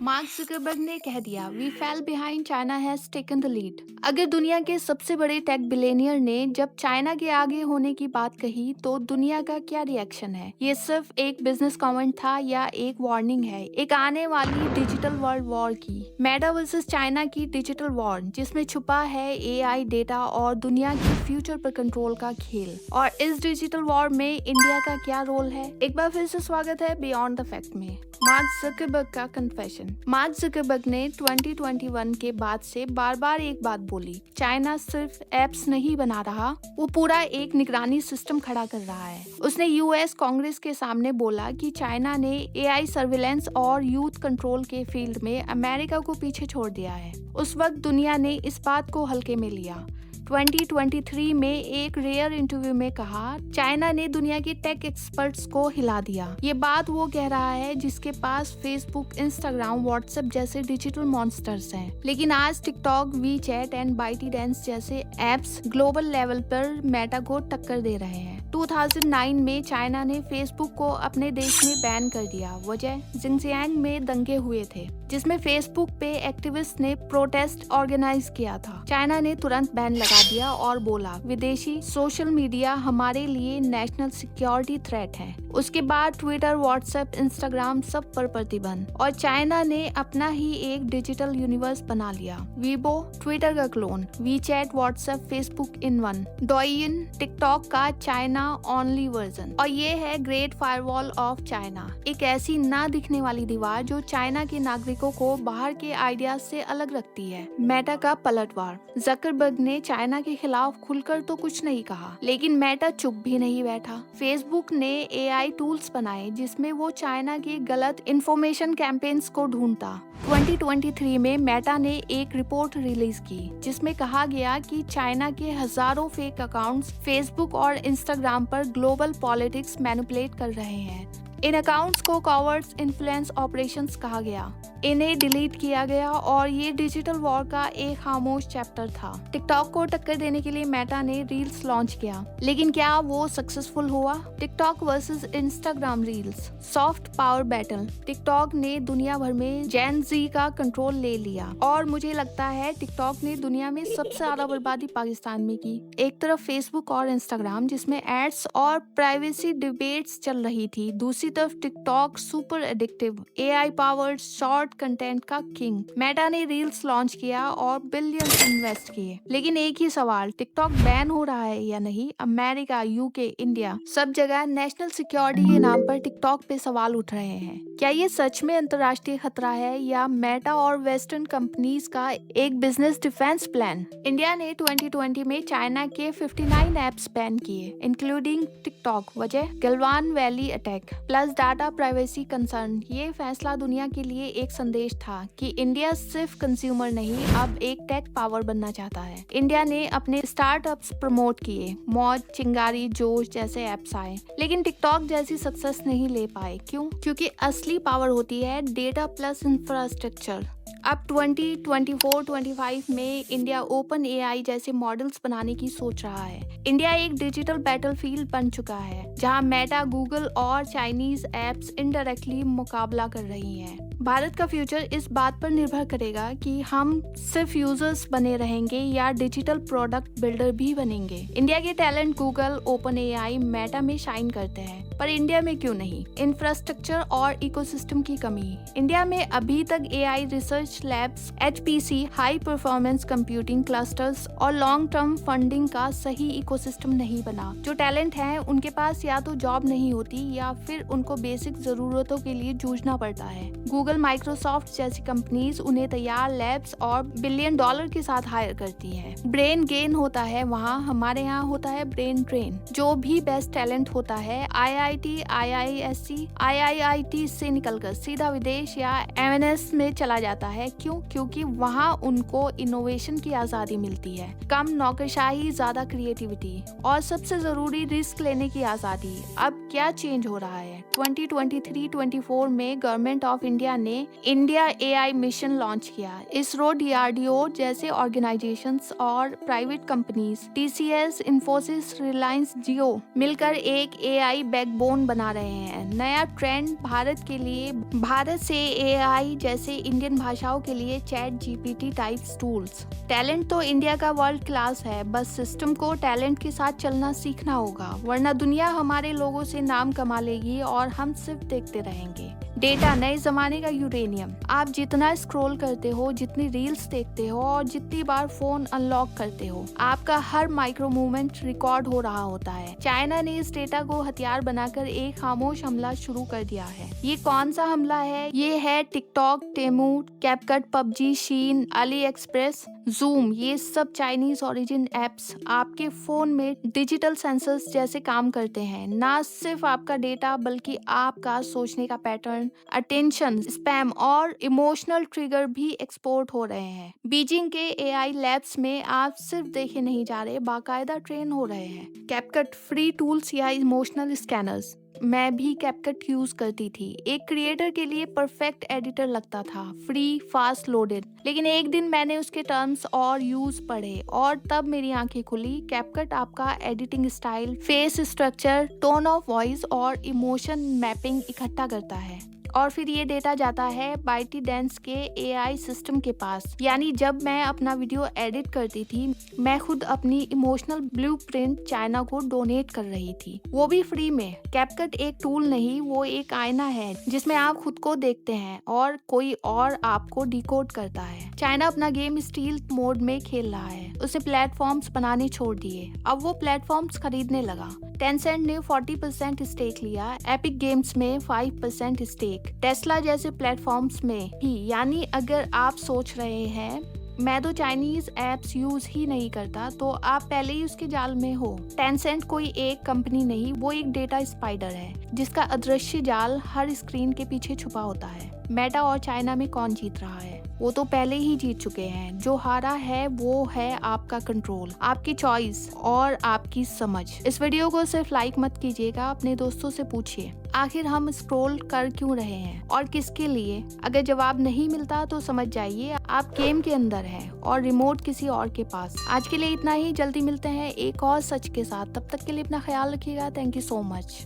Mark Zuckerberg ने कह दिया, we fell behind, China has taken the lead. अगर दुनिया के सबसे बड़े टेक बिलियनियर ने जब चाइना के आगे होने की बात कही तो दुनिया का क्या रिएक्शन है? ये सिर्फ एक बिजनेस कमेंट था या एक वार्निंग है एक आने वाली डिजिटल वर्ल्ड वॉर की? मेटा वर्सेस चाइना की डिजिटल वॉर, जिसमें छुपा है एआई, डेटा और दुनिया के फ्यूचर पर कंट्रोल का खेल। और इस डिजिटल वॉर में इंडिया का क्या रोल है? एक बार फिर से स्वागत है बियॉन्ड द फैक्ट में। मार्क जुकरबर्ग का कन्फेशन। मार्क जुकरबर्ग ने 2021 के बाद से बार बार एक बात बोली, चाइना सिर्फ एप्स नहीं बना रहा, वो पूरा एक निगरानी सिस्टम खड़ा कर रहा है। उसने यूएस कांग्रेस के सामने बोला कि चाइना ने एआई सर्विलेंस और यूथ कंट्रोल के फील्ड में अमेरिका को पीछे छोड़ दिया है। उस वक्त दुनिया ने इस बात को हल्के में लिया। 2023 में एक रेयर इंटरव्यू में कहा, चाइना ने दुनिया के टेक एक्सपर्ट्स को हिला दिया। ये बात वो कह रहा है जिसके पास फेसबुक, इंस्टाग्राम, व्हाट्सएप जैसे डिजिटल मॉन्स्टर्स हैं। लेकिन आज टिकटॉक, वी चैट एंड बाइटीडेंस जैसे एप्स ग्लोबल लेवल पर मेटा को टक्कर दे रहे हैं। 2009 में चाइना ने फेसबुक को अपने देश में बैन कर दिया। वजह, जिनजियांग में दंगे हुए थे जिसमें फेसबुक पे एक्टिविस्ट ने प्रोटेस्ट ऑर्गेनाइज किया था। चाइना ने तुरंत बैन लगा दिया और बोला, विदेशी सोशल मीडिया हमारे लिए नेशनल सिक्योरिटी थ्रेट है। उसके बाद ट्विटर, व्हाट्सएप, इंस्टाग्राम सब पर प्रतिबंध और चाइना ने अपना ही एक डिजिटल यूनिवर्स बना लिया। वीबो ट्विटर का clone, WeChat, WhatsApp, Facebook in one, Douyin TikTok का चाइना ओनली वर्जन। और ये है ग्रेट फायरवॉल ऑफ चाइना, एक ऐसी ना दिखने वाली दीवार जो चाइना के नागरिकों को बाहर के आइडियाज से अलग रखती है। मेटा का पलटवार। जकरबर्ग ने चाइना के खिलाफ खुलकर तो कुछ नहीं कहा, लेकिन मेटा चुप भी नहीं बैठा। फेसबुक ने एआई टूल्स बनाए जिसमें वो चाइना के गलत इंफॉर्मेशन कैंपेन्स को ढूंढता। 2023 में मेटा ने एक रिपोर्ट रिलीज की जिसमें कहा गया कि चाइना के हजारों फेक अकाउंट्स फेसबुक और इंस्टाग्राम पर ग्लोबल पॉलिटिक्स मैनिपुलेट कर रहे हैं। इन अकाउंट्स को कॉवर्ड्स इन्फ्लुएंस ऑपरेशंस कहा गया। इन्हें डिलीट किया गया और ये डिजिटल वॉर का एक खामोश चैप्टर था। टिकटॉक को टक्कर देने के लिए मेटा ने रील्स लॉन्च किया, लेकिन क्या वो सक्सेसफुल हुआ? TikTok versus Instagram reels, soft power battle. TikTok ने दुनिया भर में जेन जी का कंट्रोल ले लिया और मुझे लगता है टिकटॉक ने दुनिया में सबसे ज्यादा बर्बादी पाकिस्तान में की। एक तरफ फेसबुक और इंस्टाग्राम जिसमें एड्स और प्राइवेसी डिबेट्स चल रही थी, दूसरी तरफ TikTok super addictive AI powered short content का किंग। मेटा ने रील्स लॉन्च किया और बिलियंस इन्वेस्ट किए, लेकिन एक ही सवाल, टिकटॉक बैन हो रहा है या नहीं? अमेरिका, यूके, इंडिया सब जगह नेशनल सिक्योरिटी के नाम पर टिकटॉक पे सवाल उठ रहे हैं। क्या ये सच में अंतर्राष्ट्रीय खतरा है या मेटा और वेस्टर्न कंपनीज का एक बिजनेस डिफेंस प्लान? इंडिया ने 2020 में चाइना के 59 एप्स बैन किए, इंक्लूडिंग टिकटॉक। वजह, Galwan valley attack plus data privacy concern. ये फैसला दुनिया के लिए एक संदेश था कि इंडिया सिर्फ कंज्यूमर नहीं, अब एक टेक पावर बनना चाहता है। इंडिया ने अपने स्टार्टअप्स प्रमोट किए, मौज, चिंगारी, जोश जैसे एप्स आए, लेकिन टिकटॉक जैसी सक्सेस नहीं ले पाए। क्यों? क्योंकि असली पावर होती है डेटा प्लस इंफ्रास्ट्रक्चर। अब 2024-25 में इंडिया ओपन एआई जैसे मॉडल्स बनाने की सोच रहा है। इंडिया एक डिजिटल बैटलफील्ड बन चुका है जहां मेटा, गूगल और चाइनीज एप्स इनडायरेक्टली मुकाबला कर रही हैं। भारत का फ्यूचर इस बात पर निर्भर करेगा कि हम सिर्फ यूजर्स बने रहेंगे या डिजिटल प्रोडक्ट बिल्डर भी बनेंगे। इंडिया के talent Google, open AI, Meta में शाइन करते हैं, पर इंडिया में क्यों नहीं? इंफ्रास्ट्रक्चर और इकोसिस्टम की कमी। इंडिया में अभी तक AI research labs, HPC, high performance computing clusters और लॉन्ग टर्म फंडिंग का सही इकोसिस्टम नहीं बना। जो टैलेंट है उनके पास या तो जॉब नहीं होती या फिर उनको बेसिक जरूरतों के लिए जूझना पड़ता है। गूगल, माइक्रोसॉफ्ट जैसी कंपनीज उन्हें तैयार लैब्स और बिलियन डॉलर के साथ हायर करती हैं। ब्रेन गेन होता है वहाँ, हमारे यहाँ होता है ब्रेन ड्रेन। जो भी बेस्ट टैलेंट होता है आईआईटी, आईआईएससी, आईआईटी से निकलकर सीधा विदेश या एमएनएस में चला जाता है। क्यों? क्योंकि वहाँ उनको इनोवेशन की आजादी मिलती है, कम नौकरशाही, ज्यादा क्रिएटिविटी और सबसे जरूरी रिस्क लेने की आजादी। अब क्या चेंज हो रहा है? 2023-24 में गवर्नमेंट ऑफ इंडिया ने इंडिया एआई मिशन लॉन्च किया। इसरो, डीआरडीओ जैसे ऑर्गेनाइजेशंस और प्राइवेट कंपनीज, टीसीएस, इंफोसिस, रिलायंस जियो मिलकर एक एआई बैकबोन बैकबोन बना रहे हैं। नया ट्रेंड भारत के लिए, भारत से एआई जैसे इंडियन भाषाओं के लिए chat GPT types tools. Talent तो इंडिया का वर्ल्ड क्लास है, बस सिस्टम को टैलेंट के साथ चलना सीखना होगा, वरना दुनिया हमारे लोगों से नाम कमा लेगी और हम सिर्फ देखते रहेंगे। डेटा नए जमाने का यूरेनियम। आप जितना स्क्रॉल करते हो, जितनी रील्स देखते हो और जितनी बार फोन अनलॉक करते हो, आपका हर माइक्रो मूवमेंट रिकॉर्ड हो रहा होता है। चाइना ने इस डेटा को हथियार बनाकर एक खामोश हमला शुरू कर दिया है। ये कौन सा हमला है? ये है टिकटॉक, टेमू, कैपकट, पबजी, शीन, अली एक्सप्रेस, जूम। ये सब चाइनीज ओरिजिन एप्स आपके फोन में डिजिटल सेंसर्स जैसे काम करते हैं। ना सिर्फ आपका डेटा बल्कि आपका सोचने का पैटर्न, अटेंशन स्पैम और इमोशनल ट्रिगर भी एक्सपोर्ट हो रहे हैं। बीजिंग के एआई लैब्स में आप सिर्फ देखे नहीं जा रहे, बाकायदा ट्रेन हो रहे हैं। कैपकट फ्री टूल्स या इमोशनल स्कैनर्स। मैं भी कैपकट यूज करती थी। एक क्रिएटर के लिए परफेक्ट एडिटर लगता था, फ्री, फास्ट लोडेड। लेकिन एक दिन मैंने उसके टर्म्स और यूज पढ़े और तब मेरी आंखें खुली। कैपकट आपका editing style, face structure, tone of voice और इमोशन मैपिंग इकट्ठा करता है और फिर ये डेटा जाता है बाइटीडेंस के एआई सिस्टम के पास। यानी जब मैं अपना वीडियो एडिट करती थी, मैं खुद अपनी इमोशनल ब्लूप्रिंट चाइना को डोनेट कर रही थी, वो भी फ्री में। कैपकट एक टूल नहीं, वो एक आईना है जिसमें आप खुद को देखते हैं और कोई और आपको डिकोड करता है। चाइना अपना गेम स्टील्थ मोड में खेल रहा है। उसे प्लेटफॉर्म्स बनाने छोड़ दिए, अब वो प्लेटफॉर्म्स खरीदने लगा। टेंसेंट ने 40% स्टेक लिया, एपिक गेम्स में 5% स्टेक, टेस्ला जैसे प्लेटफॉर्म्स में ही। यानी अगर आप सोच रहे हैं मैं तो चाइनीज एप्स यूज ही नहीं करता, तो आप पहले ही उसके जाल में हो। टेंसेंट कोई एक कंपनी नहीं, वो एक डेटा स्पाइडर है जिसका अदृश्य जाल हर स्क्रीन के पीछे छुपा होता है। मेटा और चाइना में कौन जीत रहा है? वो तो पहले ही जीत चुके हैं। जो हारा है वो है आपका कंट्रोल, आपकी चॉइस और आपकी समझ। इस वीडियो को सिर्फ लाइक मत कीजिएगा, अपने दोस्तों से पूछिए आखिर हम स्क्रॉल कर क्यों रहे हैं और किसके लिए। अगर जवाब नहीं मिलता तो समझ जाइए आप गेम के अंदर हैं और रिमोट किसी और के पास। आज के लिए इतना ही, जल्दी मिलते हैं एक और सच के साथ। तब तक के लिए अपना ख्याल रखिएगा। Thank you so much.